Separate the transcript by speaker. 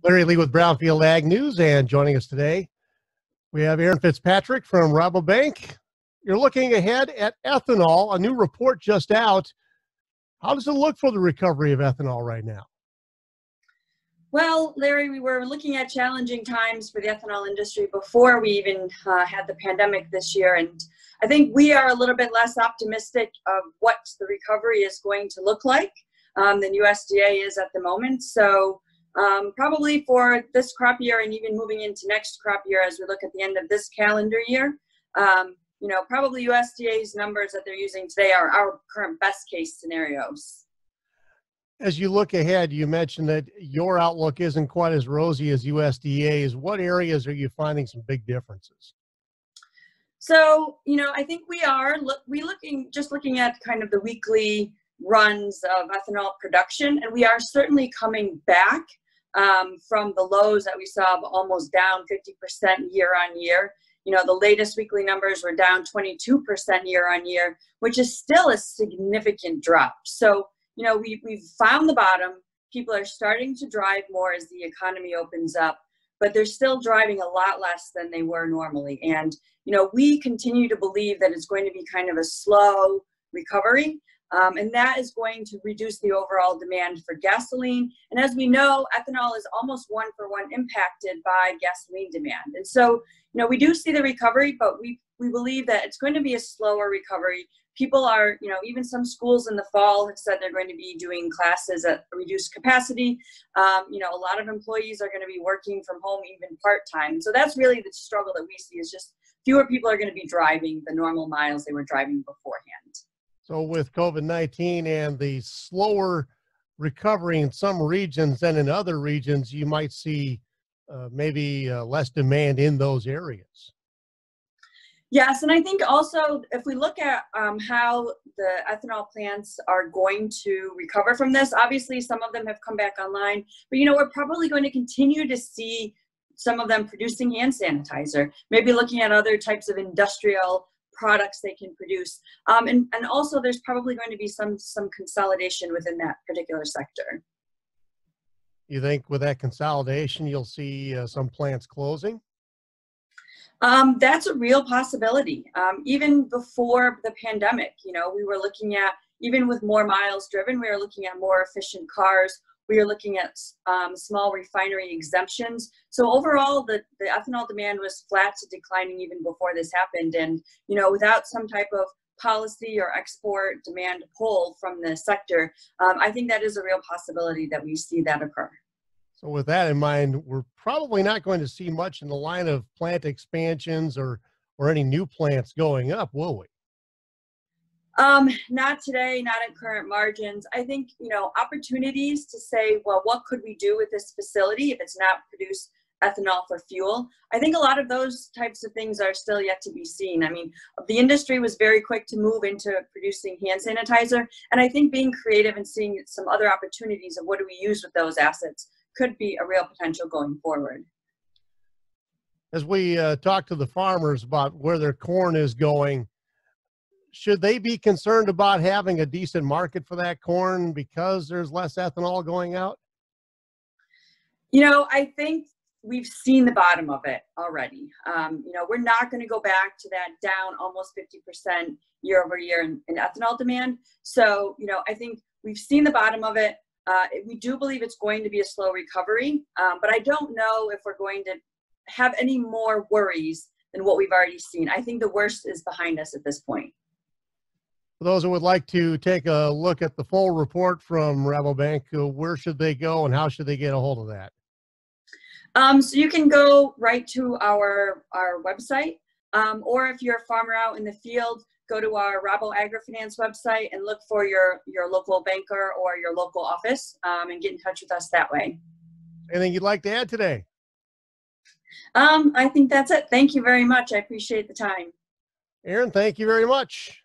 Speaker 1: Larry Lee with Brownfield Ag News, and joining us today, we have Erin Fitzpatrick from Rabobank. You're looking ahead at ethanol, a new report just out. How does it look for the recovery of ethanol right now?
Speaker 2: Well, Larry, we were looking at challenging times for the ethanol industry before we even had the pandemic this year. And I think we are a little bit less optimistic of what the recovery is going to look like than USDA is at the moment. So probably for this crop year and even moving into next crop year as we look at the end of this calendar year, probably USDA's numbers that they're using today are our current best case scenarios.
Speaker 1: As you look ahead, you mentioned that your outlook isn't quite as rosy as USDA's. What areas are you finding some big differences?
Speaker 2: So, I think looking at kind of the weekly runs of ethanol production, and we are certainly coming back from the lows that we saw of almost down 50% year on year. The latest weekly numbers were down 22% year on year, which is still a significant drop. So, we've found the bottom. People are starting to drive more as the economy opens up, but they're still driving a lot less than they were normally. And, we continue to believe that it's going to be kind of a slow recovery. And that is going to reduce the overall demand for gasoline. And as we know, ethanol is almost one-for-one impacted by gasoline demand. And so, we do see the recovery, but we believe that it's going to be a slower recovery. People are, even some schools in the fall have said they're going to be doing classes at reduced capacity. A lot of employees are going to be working from home even part-time. So that's really the struggle that we see, is just fewer people are going to be driving the normal miles they were driving beforehand.
Speaker 1: So with COVID-19 and the slower recovery in some regions than in other regions, you might see maybe less demand in those areas.
Speaker 2: Yes, and I think also if we look at how the ethanol plants are going to recover from this, obviously some of them have come back online, but we're probably going to continue to see some of them producing hand sanitizer, maybe looking at other types of industrial products they can produce. And also there's probably going to be some consolidation within that particular sector.
Speaker 1: You think with that consolidation, you'll see some plants closing?
Speaker 2: That's a real possibility. Even before the pandemic, we were looking at, even with more miles driven, we were looking at more efficient cars. We are looking at small refinery exemptions. So overall, the ethanol demand was flat to declining even before this happened. And, without some type of policy or export demand pull from the sector, I think that is a real possibility that we see that occur.
Speaker 1: So with that in mind, we're probably not going to see much in the line of plant expansions or any new plants going up, will we?
Speaker 2: Not today, not at current margins. I think, opportunities to say, well, what could we do with this facility if it's not produce ethanol for fuel? I think a lot of those types of things are still yet to be seen. I mean, the industry was very quick to move into producing hand sanitizer. And I think being creative and seeing some other opportunities of what do we use with those assets could be a real potential going forward.
Speaker 1: As we talk to the farmers about where their corn is going, should they be concerned about having a decent market for that corn because there's less ethanol going out?
Speaker 2: I think we've seen the bottom of it already. We're not going to go back to that down almost 50% year over year in ethanol demand. So, I think we've seen the bottom of it. We do believe it's going to be a slow recovery, but I don't know if we're going to have any more worries than what we've already seen. I think the worst is behind us at this point.
Speaker 1: For those who would like to take a look at the full report from Rabobank, where should they go and how should they get a hold of that?
Speaker 2: So you can go right to our website, or if you're a farmer out in the field, go to our Rabo AgriFinance website and look for your local banker or your local office and get in touch with us that way.
Speaker 1: Anything you'd like to add today?
Speaker 2: I think that's it. Thank you very much. I appreciate the time.
Speaker 1: Erin, thank you very much.